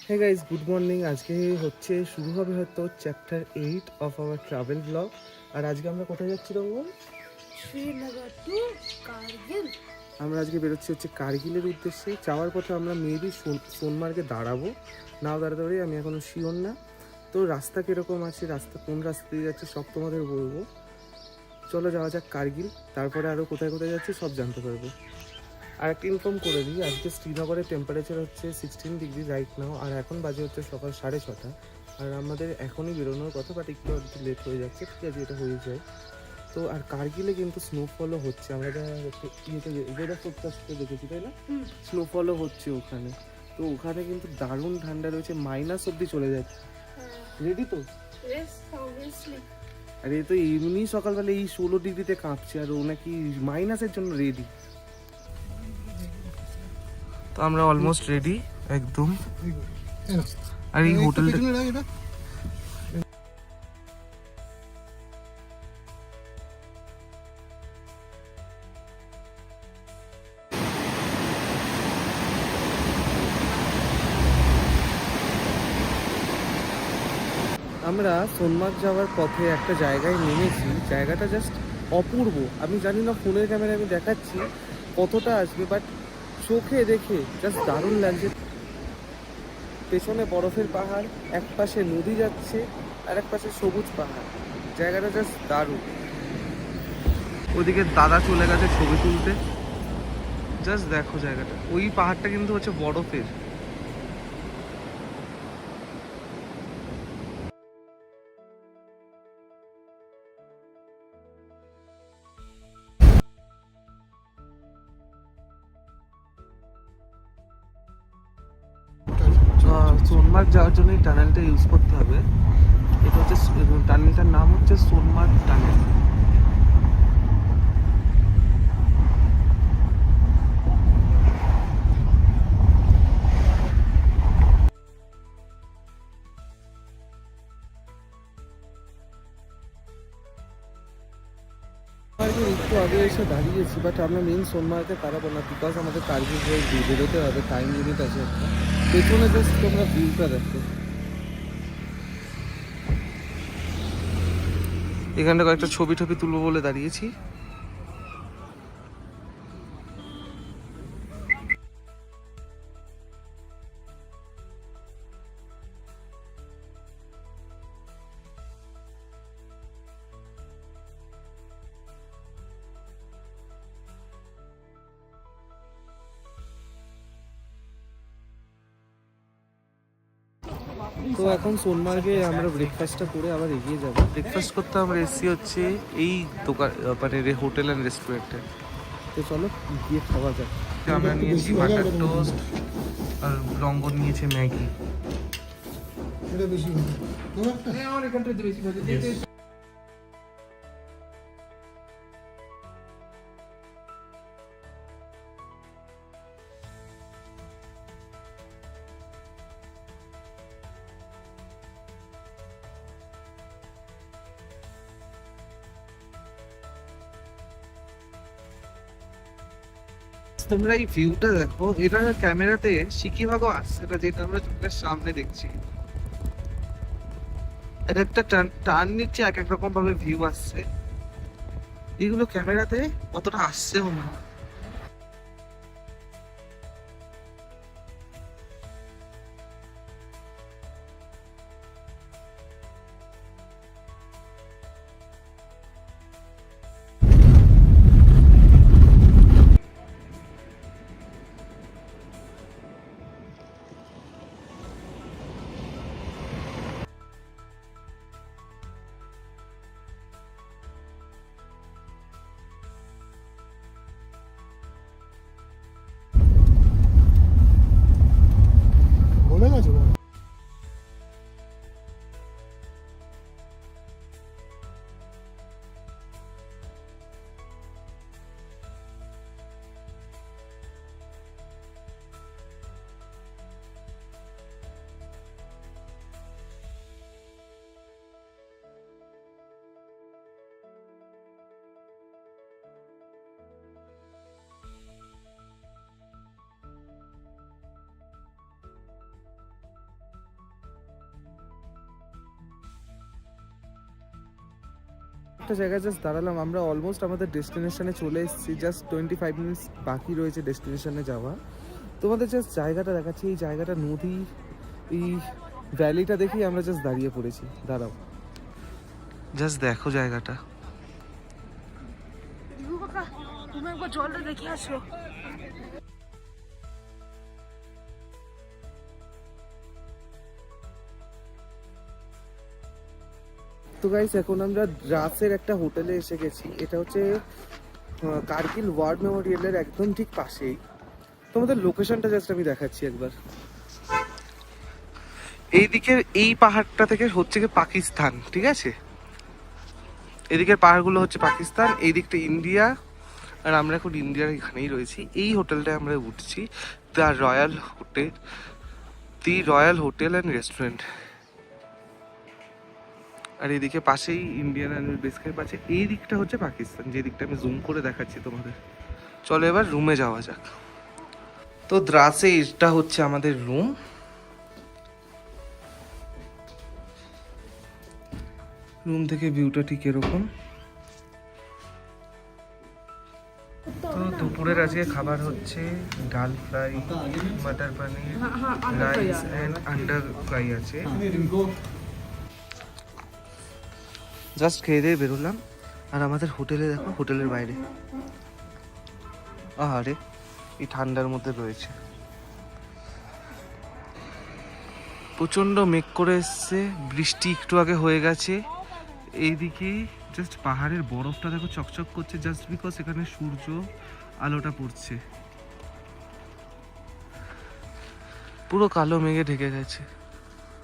Hey guys, good morning. আজকে হচ্ছে শুরু হবে হয়তো chapter 8 of our travel blog. আর আজকে আমরা কোথায় যাচ্ছি রঙ্গন? শ্রীনগর টু কার্গিল। আমরা আজকে বেরোচ্ছি হচ্ছে কার্গিলের উদ্দেশ্যে। যাওয়ার পথে আমরা মেবি সোনমার্গে দাঁড়াবো, নাও দাঁড়াতে পারি, আমি এখনও শিওর না। তো রাস্তা কীরকম আছে, কোন রাস্তা দিয়ে যাচ্ছে সব তোমাদের বলবো। চলো যাওয়া যাক কার্গিল, তারপরে আরও কোথায় কোথায় যাচ্ছে সব জানতে পারবো। আর একটা ইনফর্ম করে দিই, আজকে শ্রীনগরের টেম্পারেচার হচ্ছে 16 ডিগ্রি রাইট নাও, আর এখন বাজে হচ্ছে সকাল 6:30। আর আমাদের এখনই বেরোনোর কথা, বাট একটু লেট হয়ে যাচ্ছে, ঠিক আছে, এটা হয়ে যায়। তো আর কার্গিলে কিন্তু স্নোফলও হচ্ছে, আমরা যা ইয়েতে ওয়েদার ফোরকাস্টে দেখেছি, তাই না? স্নোফলও হচ্ছে ওখানে। তো ওখানে কিন্তু দারুণ ঠান্ডা রয়েছে, মাইনাস অব্দি চলে যাচ্ছে। রেডি তো? আর এ তো এমনি সকালবেলা এই 16 ডিগ্রিতে কাঁপছে, আর ও নাকি মাইনাসের জন্য রেডি। তো আমরা অলমোস্ট রেডি একদম। আর এই হোটেলটা আমরা সোনমার্গ যাওয়ার পথে একটা জায়গায় নেমেছি। জায়গাটা জাস্ট অপূর্ব। আমি জানি না ফোনের ক্যামেরায় আমি দেখাচ্ছি কতটা আসবে, বাট চোখে দেখে জাস্ট দারুণ লাগছে। পেছনে বরফের পাহাড়, এক পাশে নদী যাচ্ছে, আর এক পাশে সবুজ পাহাড়। জায়গাটা জাস্ট দারুণ। ওদিকে দাদা চলে গেছে ছবি তুলতে। জাস্ট দেখো জায়গাটা, ওই পাহাড়টা কিন্তু হচ্ছে বরফের। সোনমার্গ যাওয়ার জন্য এই টানেলটা ইউজ করতে হবে। এটা হচ্ছে টানেলটার নাম হচ্ছে সোনমার্গ টানেল। সোনমার্গের একটু আগে এসে দাঁড়িয়েছি, বাট আমরা মেন সোনমার্গে দাঁড়াবো না, বিকজ আমাদের কার্গিল হয়ে বেরোতে হবে, টাইম লিমিট আছে একটা। পেছনে জাস্ট তোমরা ভিউটা দেখো, এখানটা কয়েকটা ছবি টবি তুলবো বলে দাঁড়িয়েছি। তো এখন সোনমার্গে আমরা ব্রেকফাস্টটা করে আবার এগিয়ে যাবো। ব্রেকফাস্ট করতে আমরা এসেছি হচ্ছে এই দোকান, মানে হোটেল অ্যান্ড রেস্টুরেন্টে। তো চলো গিয়ে খাওয়া যাক। আমরা নিয়েছি বাটার টোস্ট, আর রঙ্গন নিয়েছে ম্যাগি। তোমরা এই ভিউটা দেখো, এটা ক্যামেরাতে সিকিভাগও আসছে না, যেটা আমরা চোখের সামনে দেখছি। এটা একটা টার্ন নিচ্ছে, এক এক রকম ভাবে ভিউ আসছে। এগুলো ক্যামেরাতে অতটা আসছেও না। বলে গেছে একটা জায়গায় জাস্ট দাঁড়ালাম, আমরা অলমোস্ট আমাদের ডেস্টিনেশনে চলে এসেছি, জাস্ট 25 মিনিটস বাকি রয়েছে ডেস্টিনেশনে যাওয়া। তোমাদের জাস্ট জায়গাটা দেখাচ্ছি, এই জায়গাটা নদী, এই ভ্যালিটা দেখেই আমরা জাস্ট দাঁড়িয়ে পড়েছি। দাঁড়াও, জাস্ট দেখো জায়গাটা। কাকা তুমি একবার জলটা দেখে আসো। তো গাইস এখন আমরা দ্রাসের একটা হোটেলে এসে গেছি। এটা হচ্ছে কার্গিল ওয়ার মেমোরিয়ালের একদম ঠিক পাশেই। তোমাদের লোকেশনটা জাস্ট আমি দেখাচ্ছি একবার। এইদিকে এই পাহাড়টা থেকে হচ্ছে কি পাকিস্তান, ঠিক আছে? এদিকের পাহাড়গুলো হচ্ছে পাকিস্তান, এই দিকটা ইন্ডিয়া, আর আমরা এখন ইন্ডিয়ার এখানেই রয়েছি। এই হোটেলটায় আমরা উঠছি, the Royal Hotel and restaurant. আর এদিকে পাশেই ইন্ডিয়ান আর্মির বেস ক্যাম্প আছে। এই দিকটা হচ্ছে পাকিস্তান, যে দিকটা আমি জুম করে দেখাচ্ছি তোমাদের। চলো এবার রুমে যাওয়া যাক। তো দ্রাসে এটা হচ্ছে আমাদের রুম। রুম থেকে ভিউটা ঠিক এরকম। তো দুপুরের আজকে খাবার হচ্ছে dal fry, matar paneer, rice and আন্ডা ফ্রাই আছে। জাস্ট খেয়ে দিয়ে বেরোলাম। আর আমাদের হোটেলে দেখো, হোটেলের বাইরে আহারে এই ঠান্ডার মধ্যে রয়েছে। প্রচণ্ড মেঘ করে এসছে, বৃষ্টি একটু আগে হয়ে গেছে। এইদিকে জাস্ট পাহাড়ের বরফটা দেখো চকচক করছে, জাস্ট বিকজ এখানে সূর্য আলোটা পড়ছে। পুরো কালো মেঘে ঢেকে গেছে।